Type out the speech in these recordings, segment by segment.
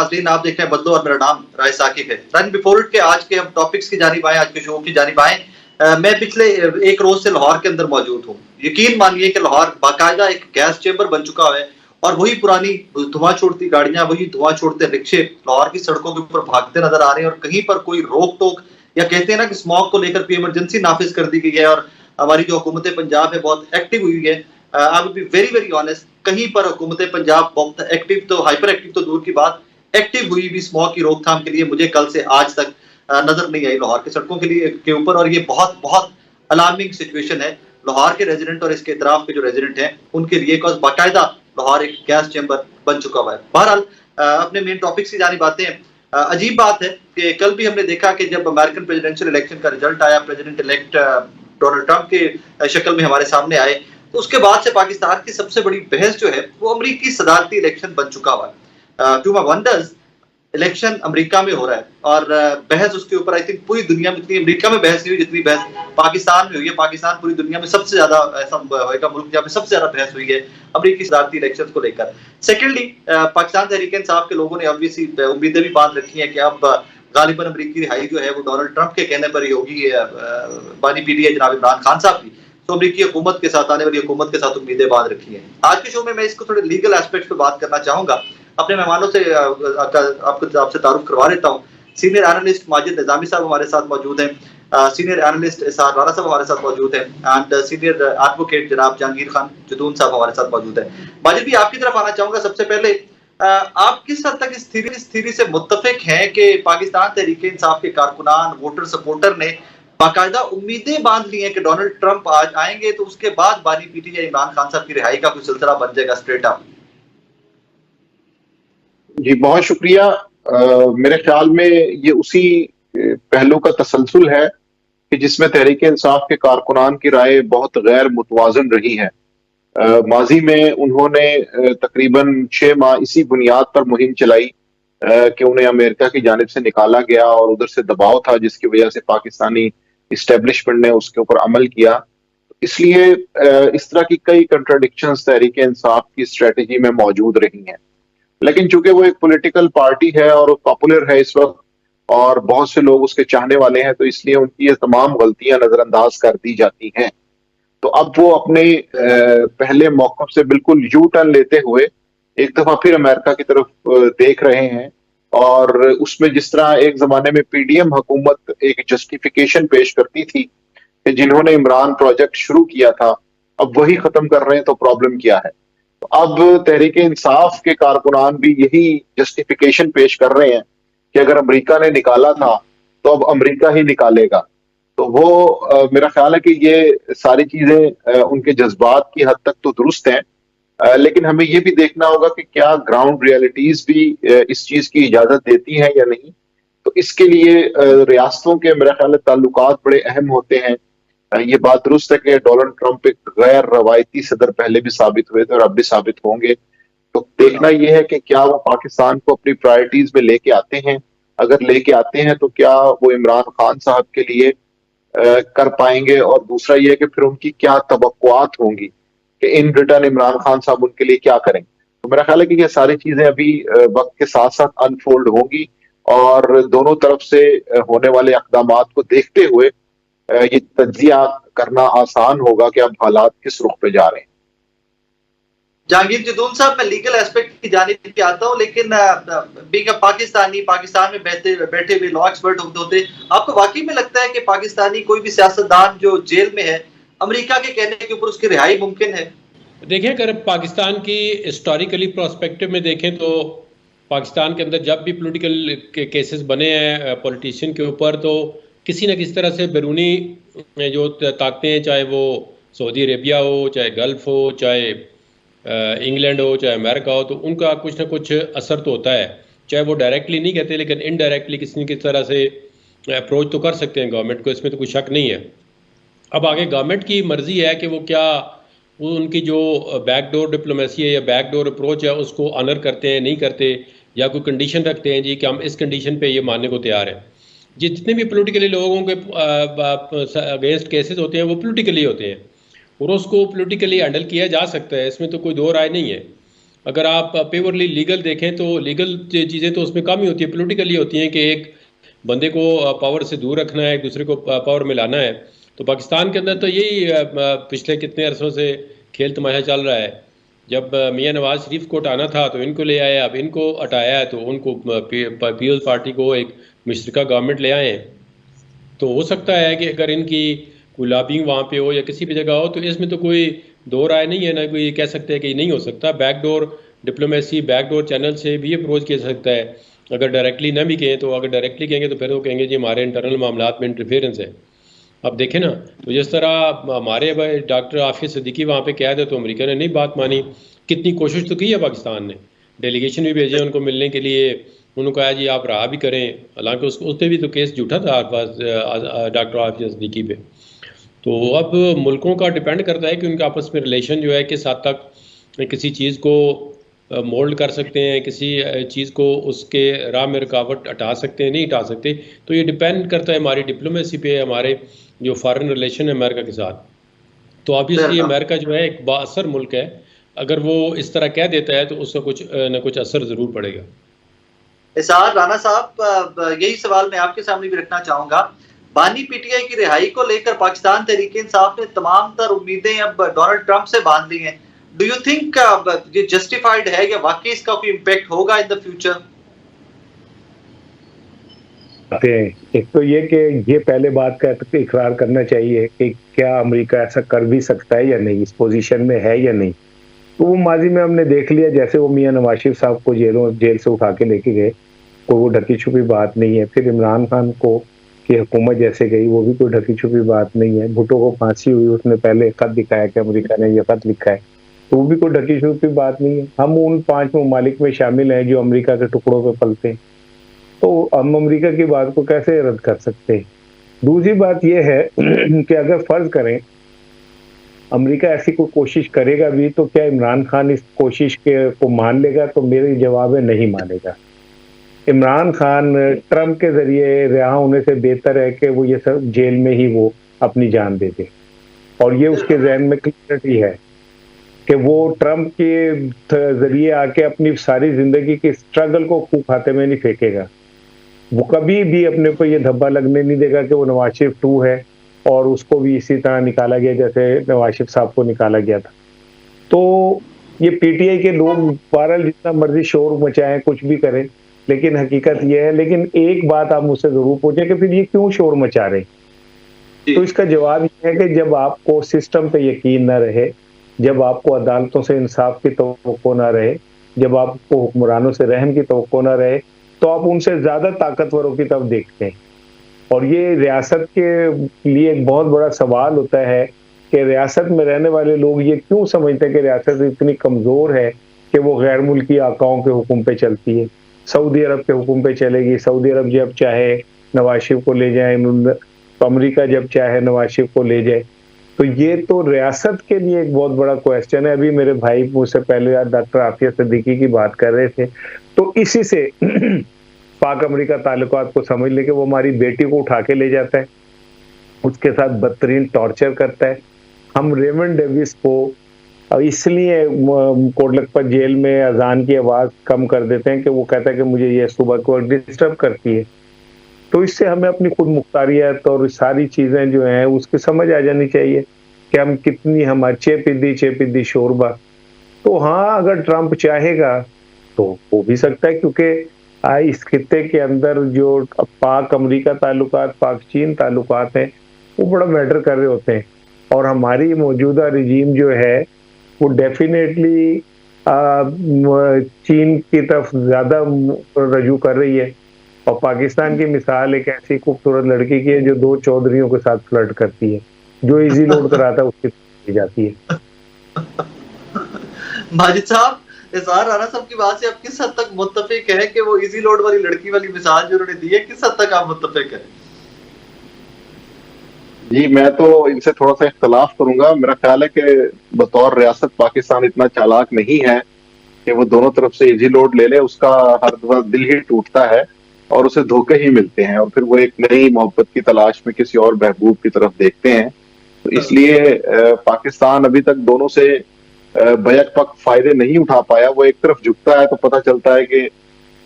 नाज़रीन, आप देख रहे हैं बदलो और मेरा नाम राय साकिब है। रन बिफोर इट के आज के हम टॉपिक्स की जानिब आए, आज के शो की जानिब आए। मैं पिछले एक रोज से लाहौर के अंदर मौजूद हूँ। यकीन मानिए कि लाहौर बाकायदा एक गैस चेंबर बन चुका है और वही पुरानी धुआं छोड़ती गाड़ियां, वही धुआं छोड़ते रिक्शे लाहौर की सड़कों के ऊपर भागते नजर आ रहे हैं और कहीं पर कोई रोक टोक या कहते हैं ना कि स्मॉग को लेकर कोई इमरजेंसी नाफिज कर दी गई है और हमारी जो हुकूमत पंजाब है बहुत एक्टिव हुई है। I will be very very honest, कहीं पर हुकूमत पंजाब बहुत एक्टिव तो हाइपर एक्टिव तो दूर की बात, एक्टिव हुई भी स्मॉग की रोकथाम के लिए मुझे कल से आज तक नजर नहीं आई लाहौर की सड़कों के लिए के ऊपर। और ये बहुत बहुत अलार्मिंग सिचुएशन है लाहौर के रेजिडेंट और इसके इतराफ के जो रेजिडेंट हैं उनके लिए, बाकायदा लाहौर एक गैस चैम्बर बन चुका हुआ है। बहरहाल अपने मेन टॉपिक से जानी बातें हैं। अजीब बात है कि कल भी हमने देखा कि जब अमेरिकन प्रेसिडेंशियल इलेक्शन का रिजल्ट आया, प्रेसिडेंट इलेक्ट डोनाल्ड ट्रंप के शक्ल में हमारे सामने आए, तो उसके बाद से पाकिस्तान की सबसे बड़ी बहस जो है वो अमरीकी सदारती इलेक्शन बन चुका हुआ है। To my wonders election America में हो रहा है और बहस उसके ऊपर आई थिंक पूरी दुनिया में इतनी अमेरिका में बहस नहीं हुई जितनी बहस पाकिस्तान में हुई है। पाकिस्तान पूरी दुनिया में सबसे ज्यादा ऐसा होगा मुल्क जहाँ पे सबसे ज्यादा बहस हुई है अमेरिकी सदारती इलेक्शन को लेकर। सेकेंडली, पाकिस्तान तहरीक इंसाफ के लोगों ने ऑब्वियसली उम्मीदें भी बांध रखी हैं कि अब गालिबन अमेरिकी रिहाई जो है वो डोनाल्ड ट्रंप के कहने पर ही होगी, बानी पीटी है जनाब इमरान खान साहब की। तो अमेरिकी हुकूमत के साथ, आने वाली हुकूमत के साथ उम्मीदें बांध रखी हैं। आज के शो में मैं इसको थोड़े लीगल एस्पेक्ट पे बात करना चाहूंगा। अपने मेहमानों से आपसे तारुफ करवा देता हूँ। सीनियर एनालिस्ट माजिद निजामी साहब हमारे साथ मौजूद हैं, सीनियर एनालिस्ट इसार राणा साहब हमारे साथ मौजूद हैं एंड सीनियर एडवोकेट जनाब जहांगीर खान जुदून साहब हमारे साथ मौजूद हैं। माजिद भी आपकी तरफ आना चाहूंगा। सबसे पहले आप किस हद तक इस थ्योरी से मुत्तफिक हैं कि पाकिस्तान तहरीक इंसाफ के कारकुनान, वोटर सपोर्टर ने बाकायदा उम्मीदें बांध ली हैं कि डोनाल्ड ट्रंप आज आएंगे तो उसके बाद बानी पीटी या इमरान खान साहब की रिहाई का कोई सिलसिला बन जाएगा स्ट्रेट अप? जी बहुत शुक्रिया। मेरे ख्याल में ये उसी पहलू का तसलसल है कि जिसमें तहरीक इंसाफ के कारकुनान की राय बहुत गैर मुतवाजन रही है। माजी में उन्होंने तकरीबन 6 माह इसी बुनियाद पर मुहिम चलाई कि उन्हें अमेरिका की जानिब से निकाला गया और उधर से दबाव था जिसकी वजह से पाकिस्तानी इस्टेब्लिशमेंट ने उसके ऊपर अमल किया। इसलिए इस तरह की कई कंट्राडिक्शंस तहरीक इंसाफ की स्ट्रेटजी में मौजूद रही हैं। लेकिन चूंकि वो एक पॉलिटिकल पार्टी है और पॉपुलर है इस वक्त और बहुत से लोग उसके चाहने वाले हैं, तो इसलिए उनकी ये तमाम गलतियां नजरअंदाज कर दी जाती हैं। तो अब वो अपने पहले मौकफ से बिल्कुल यू टर्न लेते हुए एक दफा फिर अमेरिका की तरफ देख रहे हैं और उसमें जिस तरह एक जमाने में पीडीएम हुकूमत एक जस्टिफिकेशन पेश करती थी कि जिन्होंने इमरान प्रोजेक्ट शुरू किया था अब वही खत्म कर रहे हैं, तो प्रॉब्लम क्या है। तो अब तहरीक इंसाफ के कारकुनान भी यही जस्टिफिकेशन पेश कर रहे हैं कि अगर अमेरिका ने निकाला था तो अब अमेरिका ही निकालेगा। तो वो मेरा ख्याल है कि ये सारी चीजें उनके जज्बात की हद तक तो दुरुस्त हैं, लेकिन हमें ये भी देखना होगा कि क्या ग्राउंड रियलिटीज भी इस चीज की इजाजत देती हैं या नहीं। तो इसके लिए रियासतों के मेरा ख्याल है ताल्लुकात बड़े अहम होते हैं। ये बात दुरुस्त है कि डोनाल्ड ट्रंप एक गैर रवायती सदर पहले भी साबित हुए थे और अब भी साबित होंगे। तो देखना यह है कि क्या वो पाकिस्तान को अपनी प्रायोरिटीज में लेके आते हैं, अगर लेके आते हैं तो क्या वो इमरान खान साहब के लिए कर पाएंगे, और दूसरा यह है कि फिर उनकी क्या तवक्कुआत होंगी कि इन रिटर्न इमरान खान साहब उनके लिए क्या करेंगे। तो मेरा ख्याल है कि ये सारी चीजें अभी वक्त के साथ साथ अनफोल्ड होंगी और दोनों तरफ से होने वाले इक़दामात को देखते हुए ये तज्जिया करना आसान होगा कि अब हालात किस रुख पे जा रहे हैं। जहांगीर जुदून साहब, मैं लीगल एस्पेक्ट की जानिब पे आता हूँ, लेकिन बीइंग पाकिस्तानी, पाकिस्तान में बैठे हुए लॉ एक्सपर्ट होते, आपको वाकई में लगता है कि पाकिस्तानी कोई भी सियासतदान जो जेल में है अमेरिका के कहने के ऊपर उसकी रिहाई मुमकिन है? देखें, अगर पाकिस्तान की हिस्टोरिकली प्रोस्पेक्टिव में देखें तो पाकिस्तान के अंदर जब भी पॉलिटिकल केसेस बने हैं पॉलिटिशियन के ऊपर, तो किसी न किसी तरह से बैरूनी जो ताकतें हैं, चाहे वो सऊदी अरेबिया हो, चाहे गल्फ हो, चाहे इंग्लैंड हो, चाहे अमेरिका हो, तो उनका कुछ ना कुछ असर तो होता है। चाहे वो डायरेक्टली नहीं कहते, लेकिन इनडायरेक्टली किसी न किसी तरह से अप्रोच तो कर सकते हैं गवर्नमेंट को, इसमें तो कोई शक नहीं है। अब आगे गवर्नमेंट की मर्जी है कि वो क्या उनकी जो बैकडोर डिप्लोमेसी है या बैकडोर अप्रोच है उसको ऑनर करते हैं, नहीं करते, या कोई कंडीशन रखते हैं जी कि हम इस कंडीशन पे ये मानने को तैयार हैं। जितने भी पॉलिटिकली लोगों के अगेंस्ट केसेस होते हैं वो पॉलिटिकली होते हैं और उसको पॉलिटिकली हैंडल किया जा सकता है, इसमें तो कोई दो राय नहीं है। अगर आप प्योरली लीगल देखें तो लीगल चीज़ें तो उसमें कम ही होती है, पोलिटिकली होती हैं कि एक बंदे को पावर से दूर रखना है, एक दूसरे को पावर में लाना है। तो पाकिस्तान के अंदर तो यही पिछले कितने अरसों से खेल तमाशा चल रहा है। जब मियां नवाज शरीफ को हटाना था तो इनको ले आए, अब इनको हटाया है तो उनको पीपल्स पार्टी को एक मुश्तरका गवर्नमेंट ले आए। तो हो सकता है कि अगर इनकी कोई लॉबिंग वहाँ पे हो या किसी भी जगह हो तो इसमें तो कोई दो राय नहीं है, ना कोई कह सकते हैं कि नहीं हो सकता। बैकडोर डिप्लोमेसी, बैकडोर चैनल से भी अप्रोच किया सकता है। अगर डायरेक्टली ना भी कहें तो अगर डायरेक्टली कहेंगे तो फिर वो कहेंगे जी हमारे इंटरनल मामलात में इंटरफेरेंस है। अब देखें ना, तो जिस तरह हमारे भाई डॉक्टर आफिया सिद्दीकी वहाँ पे कैद है तो अमेरिका ने नहीं बात मानी। कितनी कोशिश तो की है पाकिस्तान ने, डेलीगेशन भी भेजे उनको मिलने के लिए, उन्होंने कहा जी आप रहा भी करें, हालांकि उस पर भी तो केस झूठा था डॉक्टर आफिया सिद्दीकी पे। तो अब मुल्कों का डिपेंड करता है कि उनके आपस में रिलेशन जो है किस हद तक किसी चीज़ को मोल्ड कर सकते हैं, किसी चीज़ को उसके राह में रुकावट हटा सकते हैं, नहीं हटा सकते। तो ये डिपेंड करता है हमारी डिप्लोमेसी पे, हमारे जो फॉरेन रिलेशन है अमेरिका के साथ। तो ऑब्वियसली अमेरिका जो है एक बाअसर मुल्क है, अगर वो इस तरह कह देता है तो उसका कुछ न कुछ असर ज़रूर पड़ेगा। इसार राना साहब, यही सवाल मैं आपके सामने भी रखना चाहूंगा। बानी पीटीआई की रिहाई को लेकर पाकिस्तान तहरीक इंसाफ ने तमाम तर उम्मीदें अब डोनाल्ड ट्रंप से बांध ली हैं। डू यू थिंक ये जस्टिफाइड है या वाकई इसका कोई इम्पैक्ट होगा इन द फ्यूचर? एक तो ये कि ये पहले बात का इकरार करना चाहिए कि क्या अमेरिका ऐसा कर भी सकता है या नहीं, इस पोजीशन में है या नहीं। तो वो माजी में हमने देख लिया, जैसे वो मियां नवाज शरीफ साहब को जेल से उठा के लेके गए, कोई वो ढकी छुपी बात नहीं है। फिर इमरान खान को की हुकूमत जैसे गई, वो भी कोई ढकी छुपी बात नहीं है। भुट्टो को फांसी हुई, उसने पहले खत दिखाया कि अमेरिका ने ये खत लिखा है, तो वो भी कोई ढकी छुपी बात नहीं है। हम उन 5 ममालिक में शामिल हैं जो अमेरिका के टुकड़ों पे पलते हैं, तो हम अमेरिका की बात को कैसे रद्द कर सकते हैं। दूसरी बात यह है कि अगर फर्ज करें अमेरिका ऐसी कोई कोशिश करेगा भी, तो क्या इमरान खान इस कोशिश को मान लेगा? तो मेरा जवाब है नहीं मानेगा। इमरान खान ट्रंप के जरिए रिहा होने से बेहतर है कि वो ये सब जेल में ही वो अपनी जान दे दे, और ये उसके जहन में क्लियरिटी है कि वो ट्रंप के जरिए आके अपनी सारी जिंदगी की स्ट्रगल को खूब खाते में नहीं फेंकेगा। वो कभी भी अपने को ये धब्बा लगने नहीं देगा कि वो नवाज शरीफ 2 है और उसको भी इसी तरह निकाला गया जैसे नवाज शरीफ साहब को निकाला गया था। तो ये पीटीआई के लोग बहरहाल जितना मर्जी शोर मचाएं, कुछ भी करें, लेकिन हकीकत ये है। लेकिन एक बात आप मुझसे जरूर पूछें कि फिर ये क्यों शोर मचा रहे? तो इसका जवाब ये है कि जब आपको सिस्टम पे यकीन न रहे, जब आपको अदालतों से इंसाफ की तवक्को न रहे, जब आपको हुक्मरानों से रहम की तवक्को न रहे, तो आप उनसे ज्यादा ताकतवरों की तरफ देखते हैं। और ये रियासत के लिए एक बहुत बड़ा सवाल होता है कि रियासत में रहने वाले लोग ये क्यों समझते हैं कि रियासत इतनी कमजोर है कि वो गैर मुल्की आकाओं के हुक्म पे चलती है, सऊदी अरब के हुक्म पे चलेगी। सऊदी अरब जब चाहे नवाज शरीफ को ले जाए, तो अमेरिका जब चाहे नवाज शरीफ को ले जाए। तो ये तो रियासत के लिए एक बहुत बड़ा क्वेश्चन है। अभी मेरे भाई मुझसे पहले डॉक्टर आफिया सिद्दीकी की बात कर रहे थे, तो इसी से पाक अमेरिका ताल्लुकात को समझ ले कि वो हमारी बेटी को उठा के ले जाता है, उसके साथ बदतरीन टॉर्चर करता है। हम रेमंड डेविस को इसलिए कोटलखपत जेल में अजान की आवाज कम कर देते हैं कि वो कहता है कि मुझे ये सुबह को डिस्टर्ब करती है। तो इससे हमें अपनी खुद मुख्तारियत और सारी चीजें जो हैं उसकी समझ आ जानी चाहिए कि हम कितनी हमारी चेपिद्दी शोरबा। तो हाँ, अगर ट्रंप चाहेगा तो हो भी सकता है, क्योंकि इस खित्ते के अंदर जो पाक अमेरिका ताल्लुकात, पाक चीन ताल्लुकात हैं, वो बड़ा मैटर कर रहे होते हैं। और हमारी मौजूदा रिजीम जो है वो डेफिनेटली चीन की तरफ ज्यादा रजू कर रही है। और पाकिस्तान की मिसाल एक ऐसी खूबसूरत लड़की की है जो 2 चौधरियों के साथ फ्लर्ट करती है, जो इजी लोड कराता है उसकी जाती है। माजिद साहब, इज़हार राना साहब की बात से आप किस हद तक मुत्तफिक हैं कि वो इजी लोड वाली लड़की वाली मिसाल जो उन्होंने दी है, किस हद तक आप मुत्तफिक हैं? जी, मैं तो इनसे थोड़ा सा इख्तलाफ करूंगा। मेरा ख्याल है कि बतौर रियासत पाकिस्तान इतना चालाक नहीं है कि वो दोनों तरफ से इजी लोड ले ले। उसका हर दफा दिल ही टूटता है और उसे धोखे ही मिलते हैं, और फिर वो एक नई मोहब्बत की तलाश में किसी और महबूब की तरफ देखते हैं। तो इसलिए पाकिस्तान अभी तक दोनों से बैक पक्ष फायदे नहीं उठा पाया, वो एक तरफ झुकता है तो पता चलता है कि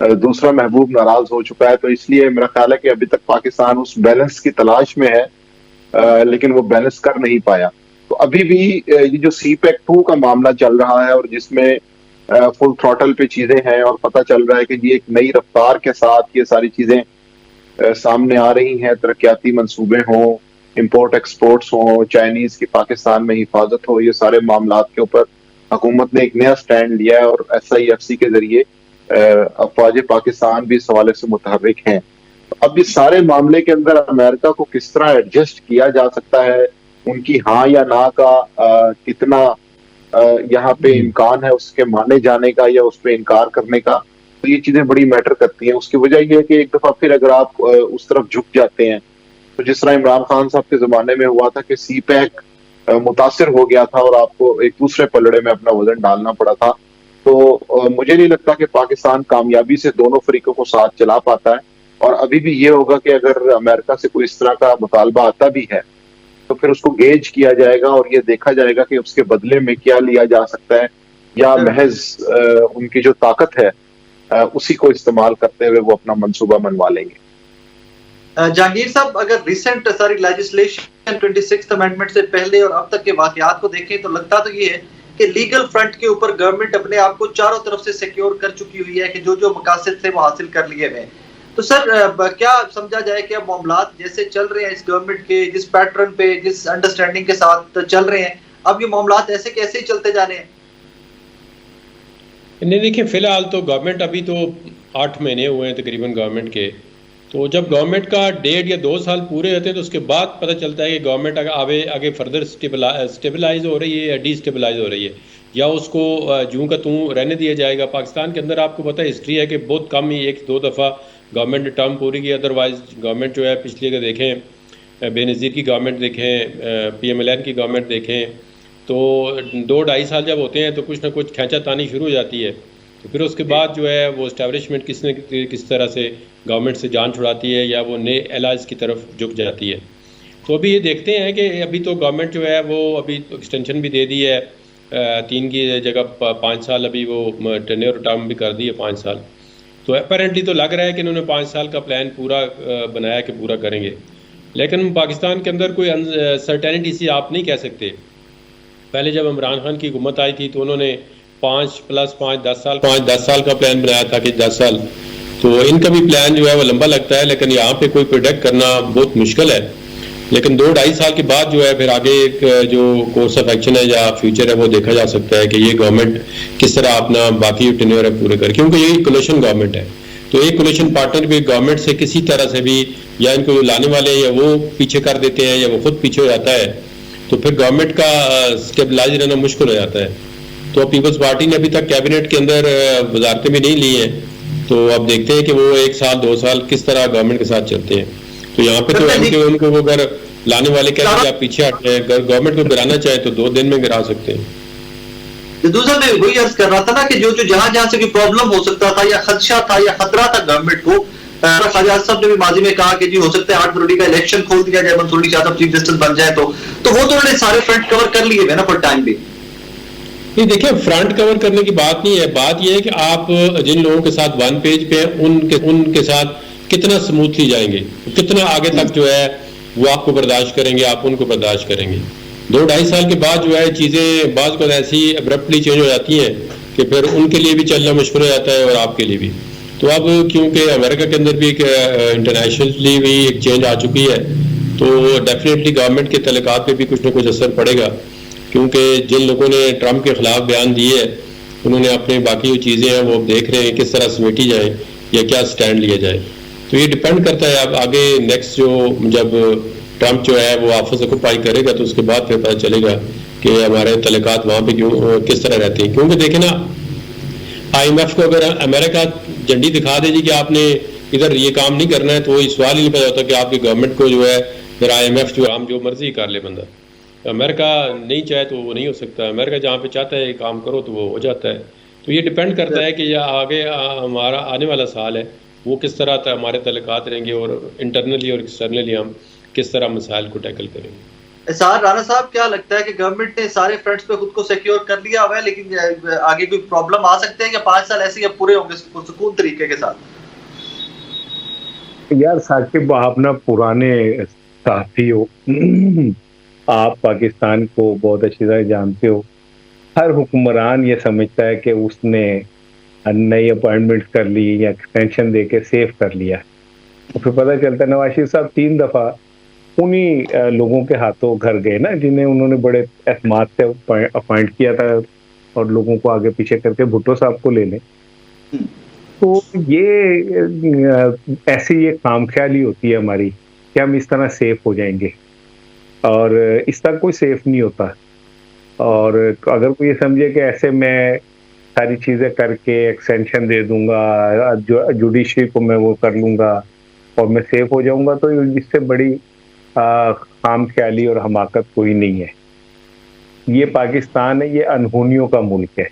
दूसरा महबूब नाराज हो चुका है। तो इसलिए मेरा ख्याल है कि अभी तक पाकिस्तान उस बैलेंस की तलाश में है, लेकिन वो बैलेंस कर नहीं पाया। तो अभी भी ये जो CPEC-2 का मामला चल रहा है और जिसमें फुल थ्रॉटल पे चीजें हैं और पता चल रहा है कि ये एक नई रफ्तार के साथ ये सारी चीजें सामने आ रही हैं, तरक्याती मंसूबे हों, इंपोर्ट एक्सपोर्ट्स हों, चाइनीज की पाकिस्तान में हिफाजत हो, ये सारे मामला के ऊपर हुकूमत ने एक नया स्टैंड लिया है और SIFC के जरिए अफवाज पाकिस्तान भी इस हवाले से मुतहर्रिक हैं। तो अब इस सारे मामले के अंदर अमेरिका को किस तरह एडजस्ट किया जा सकता है, उनकी हाँ या ना का कितना यहाँ पे इम्कान है उसके माने जाने का या उस पर इनकार करने का, तो ये चीजें बड़ी मैटर करती हैं। उसकी वजह यह है कि एक दफा फिर अगर आप उस तरफ झुक जाते हैं, तो जिस तरह इमरान खान साहब के जमाने में हुआ था कि CPEC मुतासिर हो गया था और आपको एक दूसरे पलड़े में अपना वजन डालना पड़ा था, तो मुझे नहीं लगता कि पाकिस्तान कामयाबी से दोनों फरीकों को साथ चला पाता है। और अभी भी ये होगा कि अगर अमेरिका से कोई इस तरह का मुतालबा आता भी है तो फिर उसको गेज किया जाएगा और ये देखा जाएगा कि उसके बदले में क्या लिया जा सकता है, या महज उनकी जो ताकत है उसी को इस्तेमाल करते हुए वो अपना मंसूबा मनवा लेंगे। जहांगीर साहब, अगर रिसेंट सारी लेजिस्लेशन 26th अमेंडमेंट से पहले और अब तक के वाकयात को देखें तो लगता तो ये है कि लीगल फ्रंट के ऊपर गवर्नमेंट अपने आप को चारों तरफ से सिक्योर कर चुकी हुई है कि जो जो मकासद थे वो हासिल कर लिए हुए। तो सर क्या समझा जाए कि अब मामलात जैसे चल रहे हैं इस गवर्नमेंट के जिस पैटर्न पे जिस अंडरस्टैंडिंग के साथ चल रहे हैं, अब ये मामलात ऐसे कैसे ही चलते जाने हैं? नहीं, देखिए फिलहाल तो गवर्नमेंट अभी तो 8 महीने हुए हैं तकरीबन गवर्नमेंट के, तो जब गवर्नमेंट का 1.5 या 2 साल पूरे होते हैं तो उसके बाद पता चलता है कि गवर्नमेंट आगे फर्दर स्टेबलाइज हो रही है या डिस्टेबलाइज हो रही है, या उसको जूं का तूं रहने दिया जाएगा। पाकिस्तान के अंदर आपको पता है हिस्ट्री है कि बहुत कम ही 1-2 दफ़ा गवर्नमेंट ने टर्म पूरी की, अदरवाइज गवर्नमेंट जो है पिछले के देखें, बेनज़ीर की गवर्नमेंट देखें, PMLN की गवर्नमेंट देखें, तो 2-2.5 साल जब होते हैं तो कुछ ना कुछ खींचातानी शुरू हो जाती है। तो फिर उसके बाद जो है वो इस्टेब्लिशमेंट किस तरह से गवर्नमेंट से जान छुड़ाती है या वो नए एलाइज की तरफ झुक जाती है। तो अभी ये देखते हैं कि अभी तो गवर्नमेंट जो है वो अभी एक्सटेंशन भी दे दी है, 3 की जगह 5 साल अभी वो टेन्योर टर्म भी कर दी है 5 साल। तो अपेरेंटली तो लग रहा है कि इन्होंने 5 साल का प्लान पूरा बनाया कि पूरा करेंगे, लेकिन पाकिस्तान के अंदर कोई सर्टेनिटी सी आप नहीं कह सकते। पहले जब इमरान खान की हुकूमत आई थी तो उन्होंने 5 + 5 10 साल का प्लान बनाया था कि 10 साल, तो इनका भी प्लान जो है वो लंबा लगता है, लेकिन यहाँ पे कोई प्रोडिक्ट करना बहुत मुश्किल है। लेकिन 2-2.5 साल के बाद जो है फिर आगे एक जो कोर्स ऑफ एक्शन है या फ्यूचर है वो देखा जा सकता है कि ये गवर्नमेंट किस तरह अपना बाकी टेन्योर है पूरे कर, क्योंकि ये कोलिशन गवर्नमेंट है। तो एक कोलिशन पार्टनर भी गवर्नमेंट से किसी तरह से भी या इनको जो लाने वाले हैं या वो पीछे कर देते हैं या वो खुद पीछे हो जाता है, तो फिर गवर्नमेंट का स्टेबलाइज रहना मुश्किल हो जाता है। तो पीपल्स पार्टी ने अभी तक कैबिनेट के अंदर वजारतें भी नहीं ली हैं, तो अब देखते हैं कि वो 1 साल 2 साल किस तरह गवर्नमेंट के साथ चलते हैं। तो यहाँ पे तो MK उनको अगर लाने वाले कह रहे हैं आप पीछे हट जाए, अगर गवर्नमेंट को गिराना चाहे तो 2 दिन में गिरा सकते हैं। दूसरा मैं वही अर्ज कर रहा था ना कि जो जहां से कोई प्रॉब्लम हो सकता था या खदशा था या खतरा था गवर्नमेंट को, ख्वाजा साहब ने भी माजी में कहा कि जी हो सकता है 8 फरवरी का इलेक्शन खोल दिया जाए, मंसूर अली शाह साहब चीफ जस्टिस बन जाए, तो वो तो उन्होंने सारे फ्रंट कवर कर लिए है ना फॉर टाइम भी। नहीं, देखिए फ्रंट कवर करने की बात नहीं है, बात यह है कि आप जिन लोगों के साथ 1 पेज पे उनके साथ कितना स्मूथली जाएंगे, कितना आगे तक जो है वो आपको बर्दाश्त करेंगे, आप उनको बर्दाश्त करेंगे। 2-2.5 साल के बाद जो है चीज़ें बाज़ को ऐसी अब्रप्टली चेंज हो जाती हैं कि फिर उनके लिए भी चलना मुश्किल हो जाता है और आपके लिए भी। तो अब क्योंकि अमेरिका के अंदर भी एक इंटरनेशनली भी एक चेंज आ चुकी है, तो डेफिनेटली गवर्नमेंट के तलकात पे भी कुछ ना कुछ असर पड़ेगा, क्योंकि जिन लोगों ने ट्रंप के खिलाफ बयान दिए है उन्होंने अपने बाकी जो चीज़ें हैं वो देख रहे हैं किस तरह समेटी जाए या क्या स्टैंड लिया जाए। तो ये डिपेंड करता है अब आगे नेक्स्ट जब ट्रंप जो है वो ऑफिस ऑक्यूपाई करेगा तो उसके बाद फिर पता चलेगा कि हमारे तलकात वहाँ पे क्यों किस तरह रहते हैं। क्योंकि देखें ना, IMF को अगर अमेरिका झंडी दिखा दे जी कि आपने इधर ये काम नहीं करना है, तो वो सवाल ही नहीं पैदा होता कि आपकी गवर्नमेंट को जो है फिर IMF जो हम जो मर्जी कर ले बंदा। अमेरिका नहीं चाहे तो वो नहीं हो सकता, अमेरिका जहाँ पे चाहता है काम करो तो वो हो जाता है। तो ये डिपेंड करता है कि ये आगे हमारा आने वाला साल है वो किस तरह हमारे तलकात रहेंगे और इंटरनली और एक्सटर्नली हम किस तरह मसाइल को टैकल करेंगे। एसआर राणा साहब, क्या लगता है कि गवर्नमेंट ने सारे फ्रंट्स पे खुद को सिक्योर कर लिया हुआ है, लेकिन आगे कोई प्रॉब्लम आ सकते हैं या 5 साल ऐसे ही अब पूरे होंगे सुकून तरीके के साथ? यार साकिब, आप ना पुराने साथी हो, आप पाकिस्तान को बहुत अच्छी तरह जानते हो। हर हुक्मरान ये समझता है कि उसने नई अपॉइंटमेंट कर ली या एक्सटेंशन देके सेव कर लिया। तो फिर पता चलता है नवाज शरीफ साहब 3 दफा उन्हीं लोगों के हाथों घर गए ना, जिन्हें उन्होंने बड़े एतमाद से अपॉइंट किया था, और लोगों को आगे पीछे करके भुट्टो साहब को ले लें। तो ये ऐसी ये खामख्याली होती है हमारी कि हम इस तरह सेफ हो जाएंगे, और इस तरह कोई सेफ नहीं होता। और अगर कोई ये समझे कि ऐसे मैं सारी चीजें करके एक्सटेंशन दे दूंगा, जुडिशरी को मैं वो कर लूंगा और मैं सेफ हो जाऊंगा, तो इससे बड़ी खामख्याली और हमाकत कोई नहीं है। ये पाकिस्तान है, ये अनहोनियों का मुल्क है।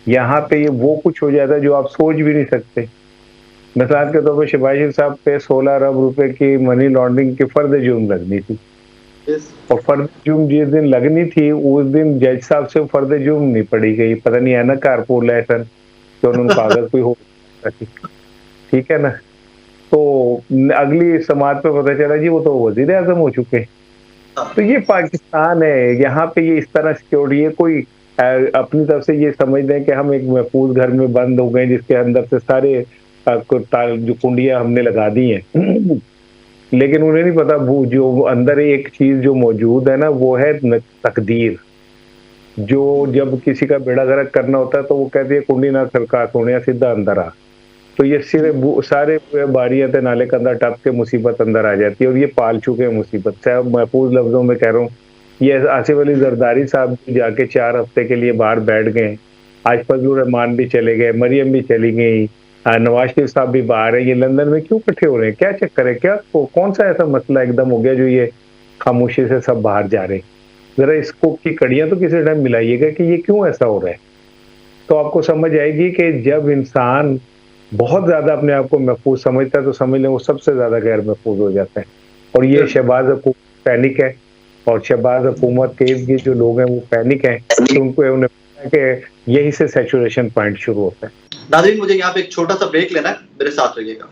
यहाँ पे ये वो कुछ हो जाता है जो आप सोच भी नहीं सकते। मिसाल के तौर पर शहबाज शरीफ साहब पे 16 अरब रुपए की मनी लॉन्ड्रिंग की फर्द जुर्म लगनी थी, और फर्द जुर्म जिस दिन लगनी थी उस दिन जज साहब से फर्द जुर्म नहीं पड़ी गई। पता नहीं है ना कारपोल है सर, तो उन्होंने कागज कोई हो, ठीक है ना। तो अगली समाज पे पता चला जी वो तो वजीर आजम हो चुके हैं। तो ये पाकिस्तान है, यहाँ पे ये इस तरह सिक्योरिटी है। कोई अपनी तरफ से ये समझ दें कि हम एक महफूज घर में बंद हो गए जिसके अंदर से सारे जो कुंडियां हमने लगा दी हैं, लेकिन उन्हें नहीं पता वो जो अंदर एक चीज जो मौजूद है ना, वो है तकदीर। जो जब किसी का बेड़ा गर्क करना होता है तो वो कहती है कुंडी ना खड़का सोने, सीधा अंदर आ। तो ये सिर्फ सारे बारियां थे नाले के अंदर टप के मुसीबत अंदर आ जाती है, और ये पाल चुके हैं मुसीबत से। अब महफूज लफ्जों में कह रहा हूँ, ये आसिफ अली जरदारी साहब जाके 4 हफ्ते के लिए बाहर बैठ गए, आज फजलुर रहमान भी चले गए, मरियम भी चली गई, नवाज शरीफ साहब भी बाहर है। ये लंदन में क्यों इकट्ठे हो रहे हैं? क्या चक्कर है? क्या कौन सा ऐसा मसला एकदम हो गया जो ये खामोशी से सब बाहर जा रहे हैं? जरा इसको की कड़ियां तो किसी टाइम मिलाइएगा कि ये क्यों ऐसा हो रहा है, तो आपको समझ आएगी कि जब इंसान बहुत ज्यादा अपने आप को महफूज समझता है तो समझ लें वो सबसे ज्यादा गैर महफूज हो जाता है। और ये शहबाज हुकूमत पैनिक है, और शहबाज हुकूमत के इर्द गिर्द जो लोग हैं वो पैनिक है, तो उनको उन्हें पता है कि यही से सैचुरेशन पॉइंट शुरू होता है। नाज़रीन, मुझे यहाँ पे एक छोटा सा ब्रेक लेना है, मेरे साथ रहिएगा।